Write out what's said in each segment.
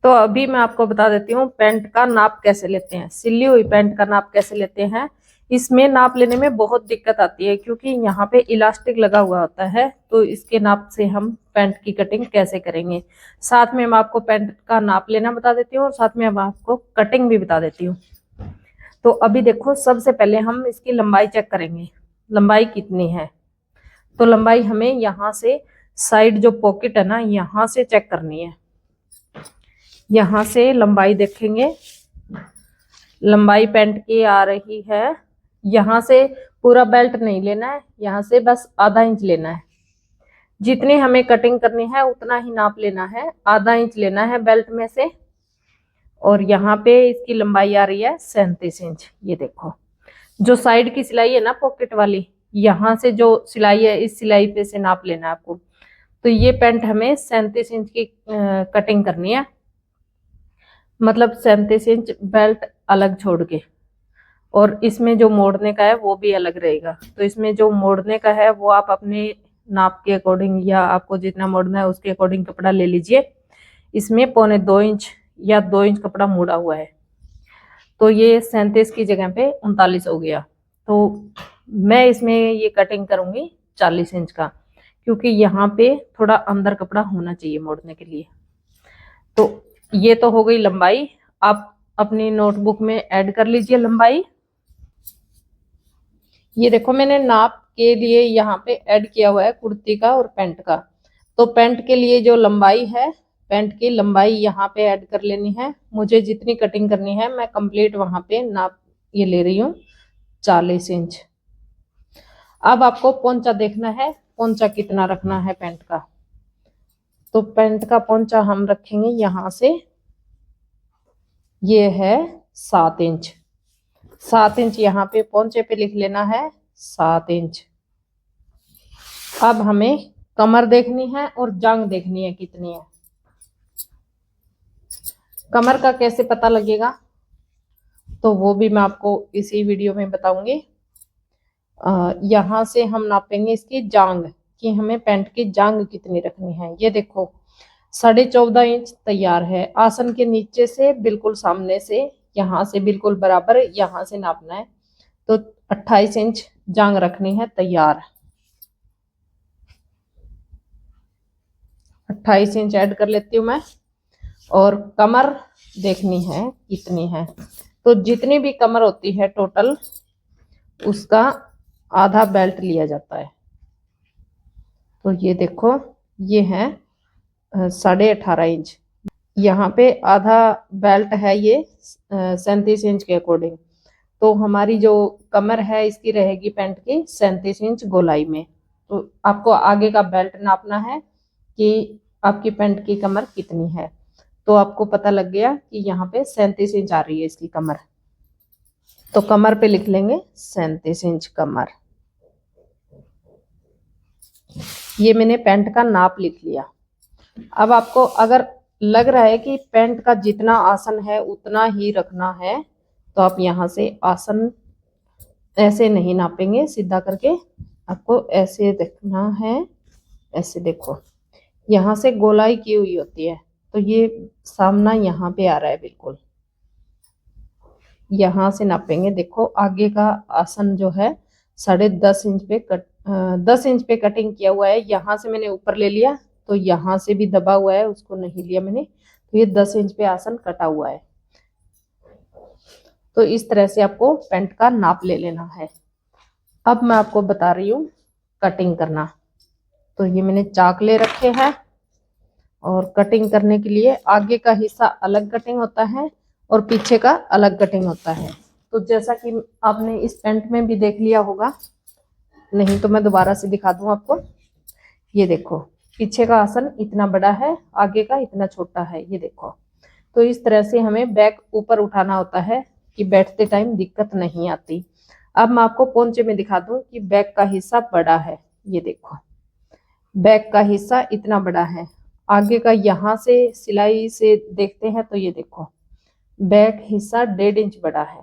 तो अभी मैं आपको बता देती हूँ पैंट का नाप कैसे लेते हैं, सिली हुई पैंट का नाप कैसे लेते हैं। इसमें नाप लेने में बहुत दिक्कत आती है क्योंकि यहाँ पे इलास्टिक लगा हुआ होता है, तो इसके नाप से हम पैंट की कटिंग कैसे करेंगे। साथ में मैं आपको पैंट का नाप लेना बता देती हूँ और साथ में मैं आपको कटिंग भी बता देती हूँ। तो अभी देखो, सबसे पहले हम इसकी लंबाई चेक करेंगे, लंबाई कितनी है। तो लंबाई हमें यहाँ से साइड जो पॉकेट है ना, यहाँ से चेक करनी है। यहाँ से लंबाई देखेंगे, लंबाई पैंट की आ रही है। यहाँ से पूरा बेल्ट नहीं लेना है, यहाँ से बस आधा इंच लेना है। जितनी हमें कटिंग करनी है उतना ही नाप लेना है, आधा इंच लेना है बेल्ट में से। और यहाँ पे इसकी लंबाई आ रही है 37 इंच। ये देखो, जो साइड की सिलाई है ना पॉकेट वाली, यहाँ से जो सिलाई है इस सिलाई पे से नाप लेना है आपको। तो ये पैंट हमें 37 इंच की कटिंग करनी है, मतलब 37 इंच बेल्ट अलग छोड़ के, और इसमें जो मोड़ने का है वो भी अलग रहेगा। तो इसमें जो मोड़ने का है वो आप अपने नाप के अकॉर्डिंग या आपको जितना मोड़ना है उसके अकॉर्डिंग कपड़ा ले लीजिए। इसमें 1.25 इंच या 2 इंच कपड़ा मोड़ा हुआ है, तो ये 37 की जगह पे 39 हो गया। तो मैं इसमें ये कटिंग करूंगी 40 इंच का, क्योंकि यहाँ पे थोड़ा अंदर कपड़ा होना चाहिए मोड़ने के लिए। तो ये तो हो गई लंबाई, आप अपनी नोटबुक में ऐड कर लीजिए लंबाई। ये देखो, मैंने नाप के लिए यहाँ पे ऐड किया हुआ है कुर्ती का और पैंट का। तो पैंट के लिए जो लंबाई है, पैंट की लंबाई यहाँ पे ऐड कर लेनी है। मुझे जितनी कटिंग करनी है मैं कंप्लीट वहां पे नाप ये ले रही हूँ 40 इंच। अब आपको पोंचा देखना है, पोंचा कितना रखना है पैंट का। तो पैंट का पोंचा हम रखेंगे यहाँ से, ये है 7 इंच। 7 इंच यहाँ पे पोंचे पे लिख लेना है, 7 इंच। अब हमें कमर देखनी है और जांग देखनी है कितनी है। कमर का कैसे पता लगेगा तो वो भी मैं आपको इसी वीडियो में बताऊंगी। यहाँ से हम नापेंगे इसकी जांग, कि हमें पैंट की जांग कितनी रखनी है। ये देखो, 14.5 इंच तैयार है। आसन के नीचे से बिल्कुल सामने से, यहाँ से बिल्कुल बराबर यहाँ से नापना है। तो 28 इंच जांग रखनी है तैयार। 28 इंच ऐड कर लेती हूँ मैं। और कमर देखनी है कितनी है। तो जितनी भी कमर होती है टोटल, उसका आधा बेल्ट लिया जाता है। तो ये देखो, ये है 18.5 इंच। यहाँ पे आधा बेल्ट है ये 37 इंच के अकॉर्डिंग। तो हमारी जो कमर है इसकी रहेगी पैंट की 37 इंच गोलाई में। तो आपको आगे का बेल्ट नापना है कि आपकी पैंट की कमर कितनी है। तो आपको पता लग गया कि यहाँ पे 37 इंच आ रही है इसकी कमर। तो कमर पे लिख लेंगे 37 इंच कमर। ये मैंने पैंट का नाप लिख लिया। अब आपको अगर लग रहा है कि पैंट का जितना आसन है उतना ही रखना है, तो आप यहाँ से आसन ऐसे नहीं नापेंगे सीधा करके, आपको ऐसे देखना है। ऐसे देखो, यहाँ से गोलाई की हुई होती है, तो ये सामना यहाँ पे आ रहा है बिल्कुल। यहाँ से नापेंगे। देखो, आगे का आसन जो है 10.5 इंच पे 10 इंच पे कटिंग किया हुआ है। यहाँ से मैंने ऊपर ले लिया, तो यहाँ से भी दबा हुआ है, उसको नहीं लिया मैंने। तो ये 10 इंच पे आसन कटा हुआ है। तो इस तरह से आपको पैंट का नाप ले लेना है। अब मैं आपको बता रही हूँ कटिंग करना। तो ये मैंने चाक ले रखे हैं, और कटिंग करने के लिए आगे का हिस्सा अलग कटिंग होता है और पीछे का अलग कटिंग होता है। तो जैसा कि आपने इस पैंट में भी देख लिया होगा, नहीं तो मैं दोबारा से दिखा दूं आपको। ये देखो, पीछे का आसन इतना बड़ा है, आगे का इतना छोटा है। ये देखो, तो इस तरह से हमें बैक ऊपर उठाना होता है कि बैठते टाइम दिक्कत नहीं आती। अब मैं आपको पोंचे में दिखा दूं कि बैक का हिस्सा बड़ा है। ये देखो, बैक का हिस्सा इतना बड़ा है। आगे का यहाँ से सिलाई से देखते हैं तो ये देखो, बैक हिस्सा 1.5 इंच बड़ा है।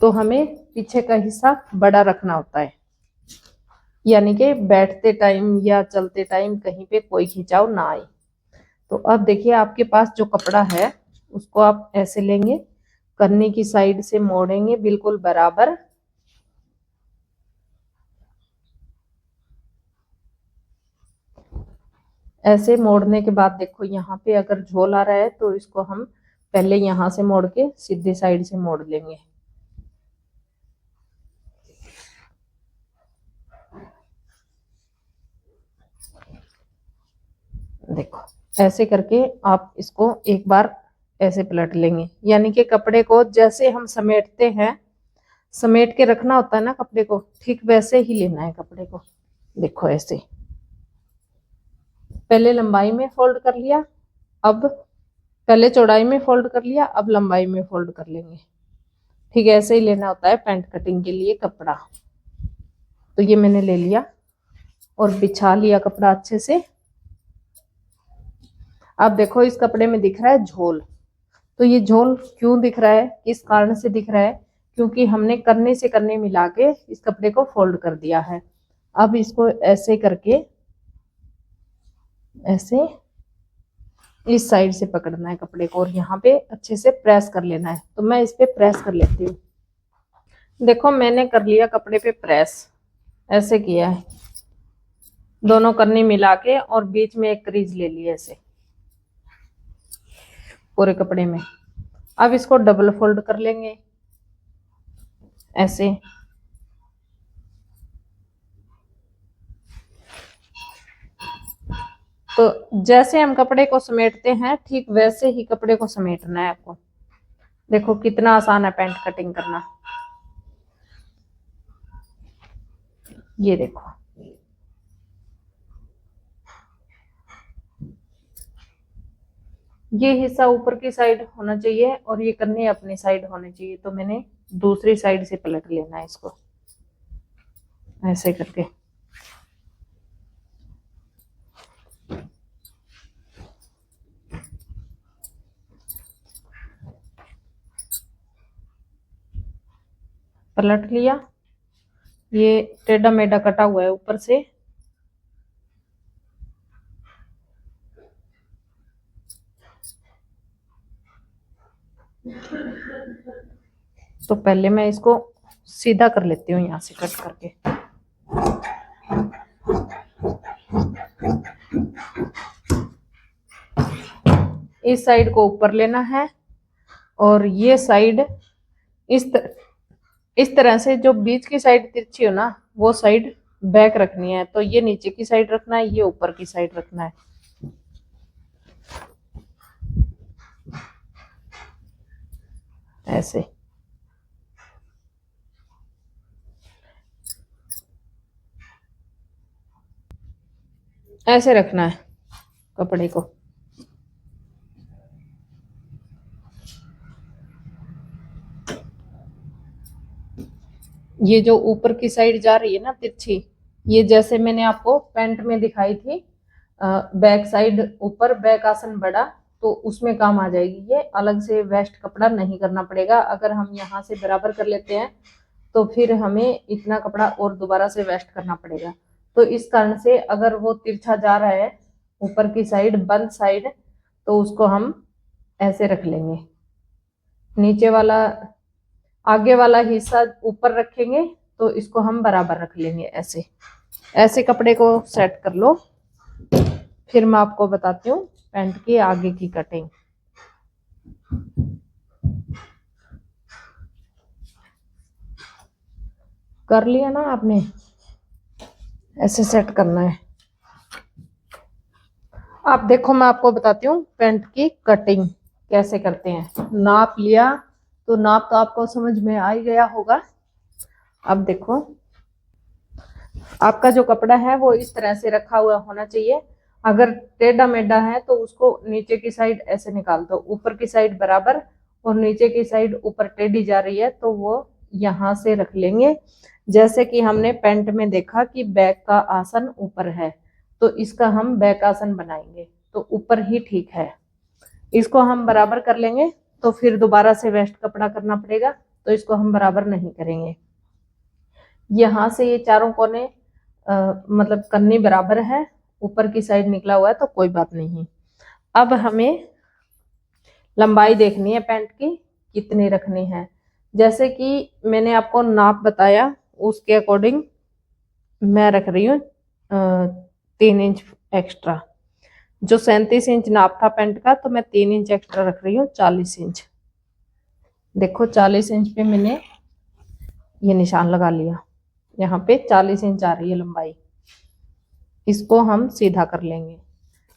तो हमें पीछे का हिस्सा बड़ा रखना होता है, यानी कि बैठते टाइम या चलते टाइम कहीं पे कोई खिंचाव ना आए। तो अब देखिए आपके पास जो कपड़ा है उसको आप ऐसे लेंगे, कन्नी की साइड से मोड़ेंगे बिल्कुल बराबर। ऐसे मोड़ने के बाद देखो यहाँ पे अगर झोल आ रहा है तो इसको हम पहले यहाँ से मोड़ के सीधे साइड से मोड़ लेंगे। देखो ऐसे करके आप इसको एक बार ऐसे पलट लेंगे, यानी कि कपड़े को जैसे हम समेटते हैं, समेट के रखना होता है ना कपड़े को, ठीक वैसे ही लेना है कपड़े को। देखो ऐसे पहले लंबाई में फोल्ड कर लिया, अब पहले चौड़ाई में फोल्ड कर लिया, अब लंबाई में फोल्ड कर लेंगे। ठीक है, ऐसे ही लेना होता है पैंट कटिंग के लिए कपड़ा। तो ये मैंने ले लिया और बिछा लिया कपड़ा अच्छे से। अब देखो इस कपड़े में दिख रहा है झोल, तो ये झोल क्यों दिख रहा है, किस कारण से दिख रहा है, क्योंकि हमने कन्नी से कन्नी मिला के इस कपड़े को फोल्ड कर दिया है। अब इसको ऐसे करके ऐसे इस साइड से पकड़ना है कपड़े को और यहाँ पे अच्छे से प्रेस कर लेना है। तो मैं इस पे प्रेस कर लेती हूँ। देखो मैंने कर लिया कपड़े पे प्रेस, ऐसे किया है, दोनों कन्नी मिला के और बीच में एक क्रीज ले ली ऐसे पूरे कपड़े में। अब इसको डबल फोल्ड कर लेंगे ऐसे। तो जैसे हम कपड़े को समेटते हैं ठीक वैसे ही कपड़े को समेटना है आपको। देखो कितना आसान है पैंट कटिंग करना। ये देखो ये हिस्सा ऊपर की साइड होना चाहिए और ये कन्नी अपनी साइड होनी चाहिए। तो मैंने दूसरी साइड से पलट लेना है इसको ऐसे करके। पलट लिया, ये टेढ़ा मेढ़ा कटा हुआ है ऊपर से। तो पहले मैं इसको सीधा कर लेती हूँ यहाँ से कट करके। इस साइड को ऊपर लेना है और ये साइड इस तरह से जो बीच की साइड तिरछी हो ना वो साइड बैक रखनी है। तो ये नीचे की साइड रखना है, ये ऊपर की साइड रखना है ऐसे। ऐसे रखना है कपड़े को। ये जो ऊपर की साइड जा रही है ना तिरछी, ये जैसे मैंने आपको पैंट में दिखाई थी बैक साइड ऊपर बैक आसन बड़ा, तो उसमें काम आ जाएगी। ये अलग से वेस्ट कपड़ा नहीं करना पड़ेगा। अगर हम यहाँ से बराबर कर लेते हैं तो फिर हमें इतना कपड़ा और दोबारा से वेस्ट करना पड़ेगा। तो इस कारण से अगर वो तिरछा जा रहा है ऊपर की साइड बंद साइड, तो उसको हम ऐसे रख लेंगे। नीचे वाला आगे वाला हिस्सा ऊपर रखेंगे तो इसको हम बराबर रख लेंगे ऐसे। ऐसे कपड़े को सेट कर लो, फिर मैं आपको बताती हूँ पैंट की आगे की कटिंग। कर लिया ना आपने, ऐसे सेट करना है। आप देखो मैं आपको बताती हूँ पैंट की कटिंग कैसे करते हैं। नाप लिया तो नाप तो आपको समझ में आ ही गया होगा। अब देखो आपका जो कपड़ा है वो इस तरह से रखा हुआ होना चाहिए। अगर टेढ़ा मेढ़ा है तो उसको नीचे की साइड ऐसे निकाल दो, ऊपर की साइड बराबर और नीचे की साइड ऊपर टेढ़ी जा रही है तो वो यहाँ से रख लेंगे। जैसे कि हमने पैंट में देखा कि बैक का आसन ऊपर है, तो इसका हम बैक आसन बनाएंगे तो ऊपर ही ठीक है। इसको हम बराबर कर लेंगे तो फिर दोबारा से वेस्ट कपड़ा करना पड़ेगा, तो इसको हम बराबर नहीं करेंगे। यहाँ से ये चारों कोने मतलब कन्नी बराबर है, ऊपर की साइड निकला हुआ है तो कोई बात नहीं। अब हमें लंबाई देखनी है पैंट की कितनी रखनी है। जैसे कि मैंने आपको नाप बताया उसके अकॉर्डिंग मैं रख रही हूँ 3 इंच एक्स्ट्रा। जो 37 इंच नाप था पैंट का, तो मैं 3 इंच एक्स्ट्रा रख रही हूँ 40 इंच। देखो 40 इंच पे मैंने ये निशान लगा लिया। यहाँ पे 40 इंच आ रही है लंबाई। इसको हम सीधा कर लेंगे।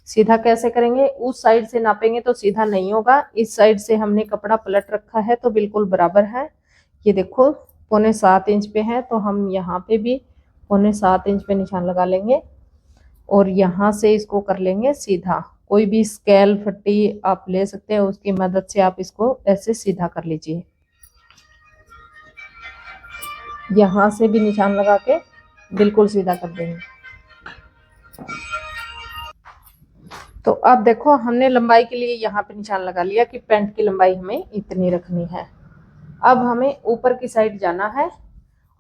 सीधा कैसे करेंगे? उस साइड से नापेंगे तो सीधा नहीं होगा। इस साइड से हमने कपड़ा पलट रखा है तो बिल्कुल बराबर है। ये देखो 7.25 इंच पे है, तो हम यहाँ पे भी 7.25 इंच पे निशान लगा लेंगे और यहाँ से इसको कर लेंगे सीधा। कोई भी स्केल फट्टी आप ले सकते हैं, उसकी मदद से आप इसको ऐसे सीधा कर लीजिए। यहाँ से भी निशान लगा के बिल्कुल सीधा कर देंगे। तो अब देखो हमने लंबाई के लिए यहाँ पे निशान लगा लिया कि पैंट की लंबाई हमें इतनी रखनी है। अब हमें ऊपर की साइड जाना है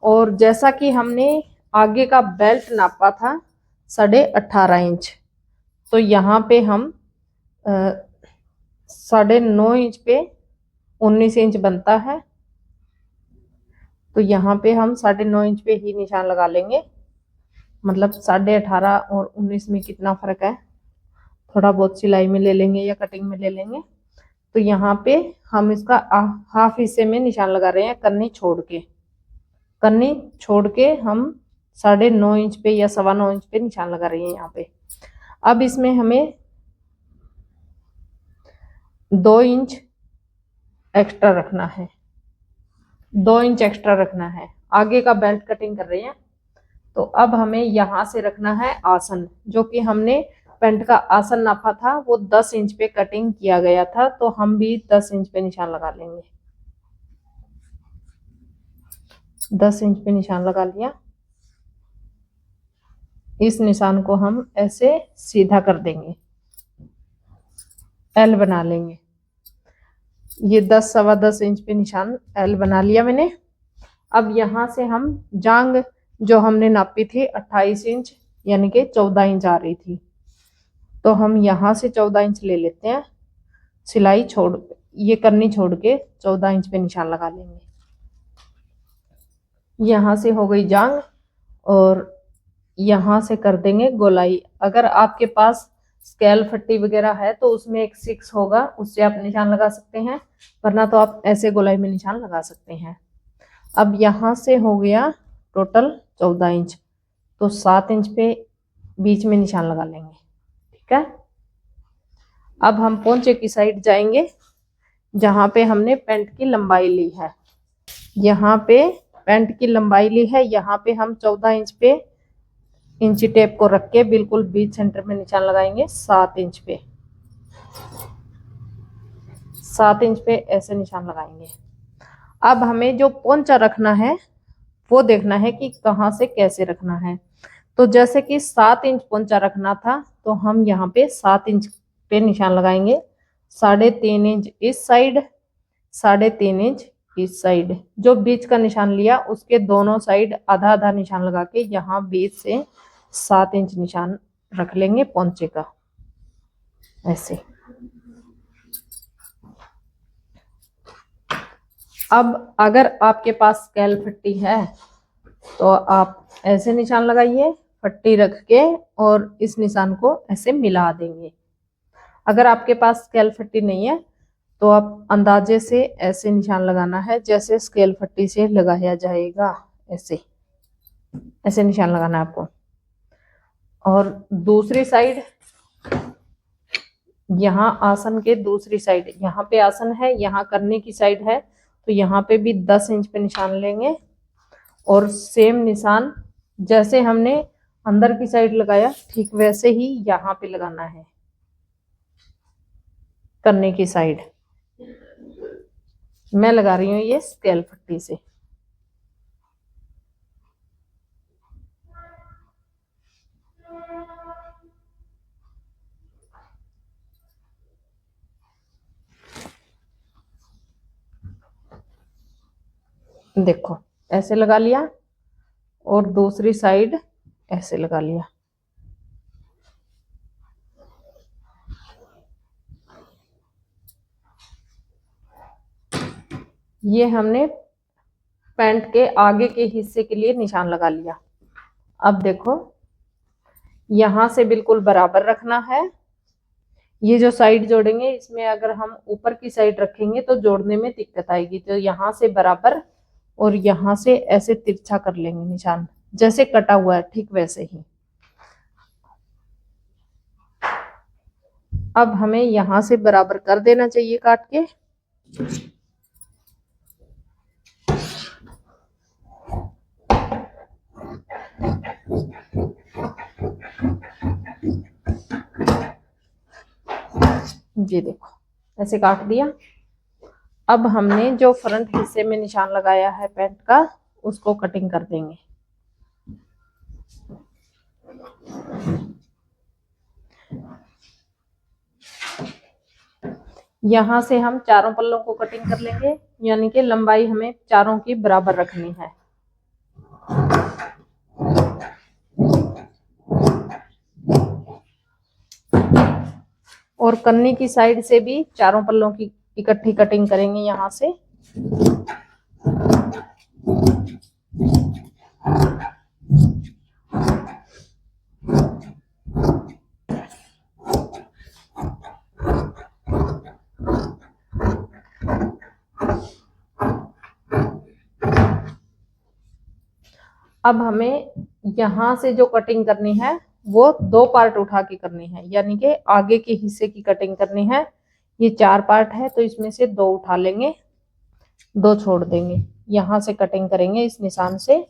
और जैसा कि हमने आगे का बेल्ट नापा था 18.5 इंच, तो यहाँ पे हम 9.5 इंच पे 19 इंच बनता है, तो यहाँ पे हम 9.5 इंच पे ही निशान लगा लेंगे। मतलब 18.5 और 19 में कितना फर्क है, थोड़ा बहुत सिलाई में ले लेंगे या कटिंग में ले लेंगे। तो यहाँ पे हम इसका हाफ हिस्से में निशान लगा रहे हैं, कन्नी छोड़ के हम 9.5 इंच पे या 9.25 इंच पे निशान लगा रहे हैं यहाँ पे। अब इसमें हमें 2 इंच एक्स्ट्रा रखना है। 2 इंच एक्स्ट्रा रखना है। आगे का बेल्ट कटिंग कर रहे हैं, तो अब हमें यहाँ से रखना है आसन। जो कि हमने पैंट का आसन नापा था वो 10 इंच पे कटिंग किया गया था, तो हम भी 10 इंच पे निशान लगा लेंगे। 10 इंच पे निशान लगा लिया। इस निशान को हम ऐसे सीधा कर देंगे, एल बना लेंगे। ये 10 सवा 10 इंच पे निशान एल बना लिया मैंने। अब यहाँ से हम जांग जो हमने नापी थी 28 इंच यानी कि 14 इंच आ रही थी, तो हम यहाँ से 14 इंच ले लेते हैं। सिलाई छोड़ ये करनी छोड़ के 14 इंच पे निशान लगा लेंगे। यहाँ से हो गई जांग और यहाँ से कर देंगे गोलाई। अगर आपके पास स्केल फट्टी वगैरह है तो उसमें एक 6 होगा, उससे आप निशान लगा सकते हैं, वरना तो आप ऐसे गोलाई में निशान लगा सकते हैं। अब यहाँ से हो गया टोटल 14 इंच, तो 7 इंच पे बीच में निशान लगा लेंगे। ठीक है। अब हम पोंचे की साइड जाएंगे जहाँ पे हमने पैंट की लंबाई ली है। यहाँ पे पैंट की लंबाई ली है, यहाँ पे हम 14 इंच पे इंची टेप को रख के बिल्कुल बीच सेंटर में निशान लगाएंगे 7 इंच पे। 7 इंच पे ऐसे निशान लगाएंगे। अब हमें जो पोंचा रखना है वो देखना है कि कहाँ से कैसे रखना है। तो जैसे कि 7 इंच पोंचा रखना था, तो हम यहाँ पे 7 इंच पे निशान लगाएंगे। 3.5 इंच इस साइड, 3.5 इंच इस साइड। जो बीच का निशान लिया उसके दोनों साइड आधा आधा निशान लगा के यहाँ बीच से 7 इंच निशान रख लेंगे पोंचे का, ऐसे। अब अगर आपके पास स्केल फट्टी है तो आप ऐसे निशान लगाइए, फट्टी रख के, और इस निशान को ऐसे मिला देंगे। अगर आपके पास स्केल फट्टी नहीं है तो आप अंदाजे से ऐसे निशान लगाना है जैसे स्केल फट्टी से लगाया जाएगा। ऐसे निशान लगाना है आपको। और दूसरी साइड, यहाँ आसन के दूसरी साइड, यहाँ पे आसन है, यहाँ करने की साइड है, तो यहाँ पे भी 10 इंच पे निशान लेंगे और सेम निशान जैसे हमने अंदर की साइड लगाया ठीक वैसे ही यहाँ पे लगाना है, करने की साइड। मैं लगा रही हूँ ये स्केल फट्टी से। देखो ऐसे लगा लिया और दूसरी साइड ऐसे लगा लिया। ये हमने पैंट के आगे के हिस्से के लिए निशान लगा लिया। अब देखो यहां से बिल्कुल बराबर रखना है। ये जो साइड जोड़ेंगे इसमें अगर हम ऊपर की साइड रखेंगे तो जोड़ने में दिक्कत आएगी, तो यहां से बराबर और यहां से ऐसे तिरछा कर लेंगे निशान, जैसे कटा हुआ है ठीक वैसे ही। अब हमें यहां से बराबर कर देना चाहिए काट के। ये देखो ऐसे काट दिया। अब हमने जो फ्रंट हिस्से में निशान लगाया है पैंट का, उसको कटिंग कर देंगे। यहां से हम चारों पल्लों को कटिंग कर लेंगे, यानी कि लंबाई हमें चारों की बराबर रखनी है। और कन्नी की साइड से भी चारों पल्लों की इकट्ठी कटिंग करेंगे यहां से। अब हमें यहां से जो कटिंग करनी है वो 2 पार्ट उठा के करनी है, यानी कि आगे के हिस्से की कटिंग करनी है। ये 4 पार्ट है तो इसमें से 2 उठा लेंगे, 2 छोड़ देंगे। यहां से कटिंग करेंगे इस निशान से।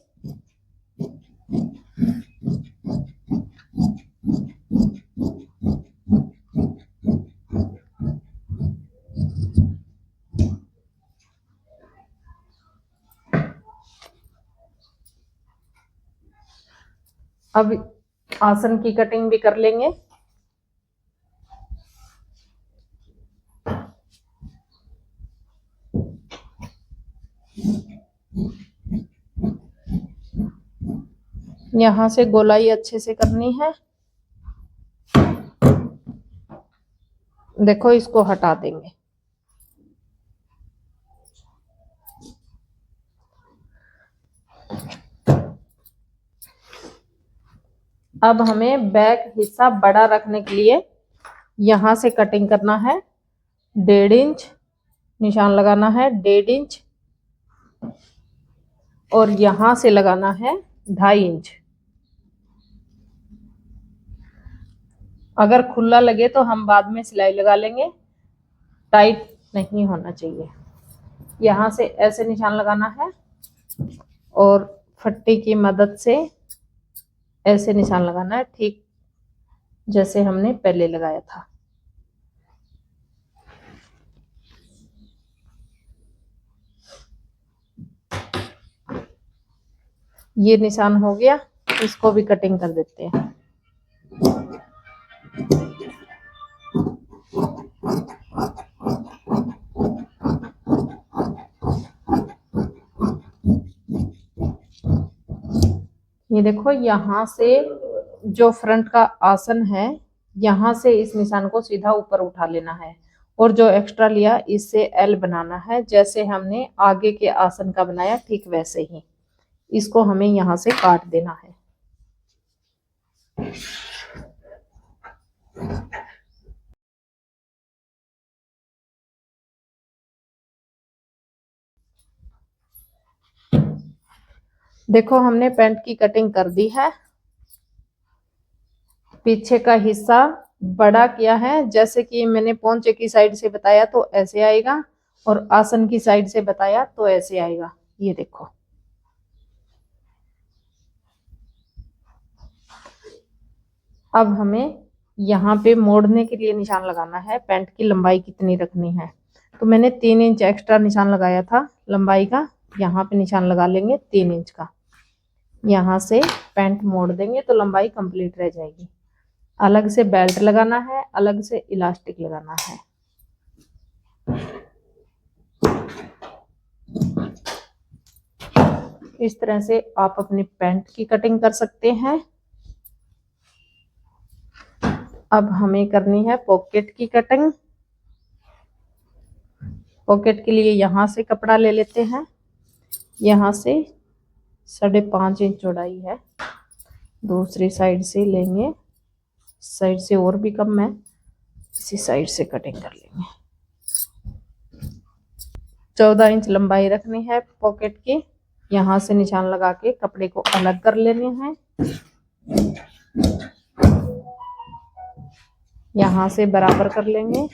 अब आसन की कटिंग भी कर लेंगे। यहां से गोलाई अच्छे से करनी है। देखो इसको हटा देंगे। अब हमें बैक हिस्सा बड़ा रखने के लिए यहां से कटिंग करना है 1.5 इंच, निशान लगाना है 1.5 इंच और यहां से लगाना है 2.5 इंच। अगर खुला लगे तो हम बाद में सिलाई लगा लेंगे, टाइट नहीं होना चाहिए। यहां से ऐसे निशान लगाना है और फट्टी की मदद से ऐसे निशान लगाना है, ठीक जैसे हमने पहले लगाया था। ये निशान हो गया, इसको भी कटिंग कर देते हैं। ये देखो यहां से जो फ्रंट का आसन है, यहां से इस निशान को सीधा ऊपर उठा लेना है और जो एक्स्ट्रा लिया इससे एल बनाना है, जैसे हमने आगे के आसन का बनाया ठीक वैसे ही। इसको हमें यहां से काट देना है। देखो हमने पैंट की कटिंग कर दी है। पीछे का हिस्सा बड़ा किया है, जैसे कि मैंने पोंचे की साइड से बताया तो ऐसे आएगा और आसन की साइड से बताया तो ऐसे आएगा। ये देखो अब हमें यहाँ पे मोड़ने के लिए निशान लगाना है, पैंट की लंबाई कितनी रखनी है। तो मैंने 3 इंच एक्स्ट्रा निशान लगाया था लंबाई का, यहाँ पे निशान लगा लेंगे 3 इंच का। यहाँ से पैंट मोड़ देंगे तो लंबाई कंप्लीट रह जाएगी। अलग से बेल्ट लगाना है, अलग से इलास्टिक लगाना है। इस तरह से आप अपनी पैंट की कटिंग कर सकते हैं। अब हमें करनी है पॉकेट की कटिंग। पॉकेट के लिए यहाँ से कपड़ा ले लेते हैं, यहाँ से 5.5 इंच चौड़ाई है, दूसरी साइड से लेंगे, साइड से और भी कम है, इसी साइड से कटिंग कर लेंगे। 14 इंच लंबाई रखनी है पॉकेट की। यहाँ से निशान लगा के कपड़े को अलग कर लेने हैं, यहाँ से बराबर कर लेंगे।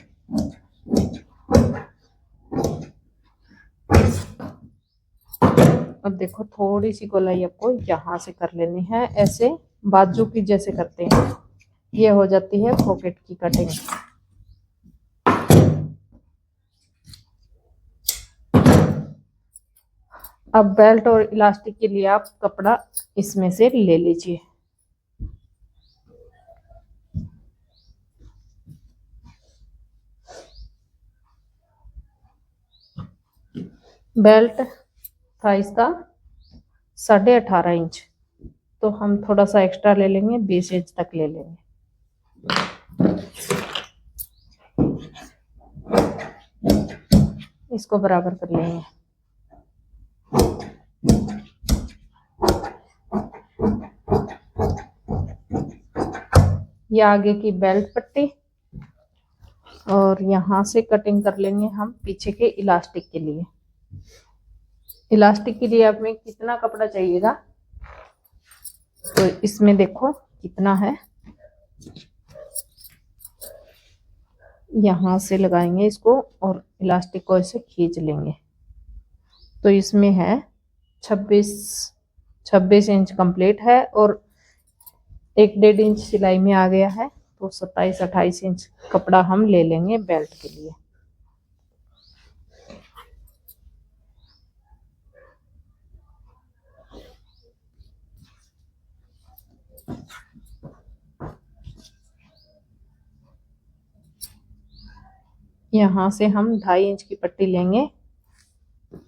अब देखो थोड़ी सी गोलाई आपको यहाँ से कर लेनी है, ऐसे बाजू की जैसे करते हैं। ये हो जाती है पॉकेट की कटिंग। अब बेल्ट और इलास्टिक के लिए आप कपड़ा इसमें से ले लीजिए। बेल्ट था इसका 18.5 इंच, तो हम थोड़ा सा एक्स्ट्रा ले लेंगे, 20 इंच तक ले लेंगे। इसको बराबर कर लेंगे। ये आगे की बेल्ट पट्टी, और यहाँ से कटिंग कर लेंगे हम पीछे के इलास्टिक के लिए। इलास्टिक के लिए हमें कितना कपड़ा चाहिएगा, तो इसमें देखो कितना है, यहाँ से लगाएंगे इसको और इलास्टिक को ऐसे खींच लेंगे। तो इसमें है 26 इंच कंप्लीट है, और 1.5 इंच सिलाई में आ गया है, तो 27-28 इंच कपड़ा हम ले लेंगे बेल्ट के लिए। यहाँ से हम 2.5 इंच की पट्टी लेंगे,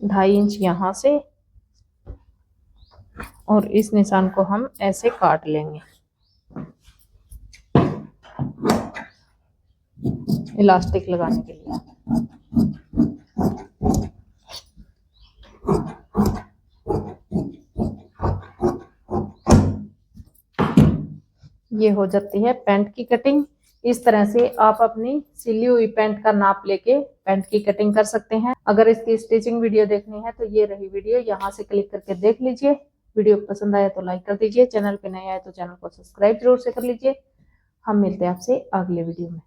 2.5 इंच यहाँ से, और इस निशान को हम ऐसे काट लेंगे इलास्टिक लगाने के लिए। ये हो जाती है पैंट की कटिंग। इस तरह से आप अपनी सिली हुई पैंट का नाप लेके पैंट की कटिंग कर सकते हैं। अगर इसकी स्टिचिंग वीडियो देखनी है तो ये रही वीडियो, यहाँ से क्लिक करके देख लीजिए। वीडियो पसंद आया तो लाइक कर दीजिए, चैनल पे नए आए तो चैनल को सब्सक्राइब जरूर से कर लीजिए। हम मिलते हैं आपसे अगले वीडियो में।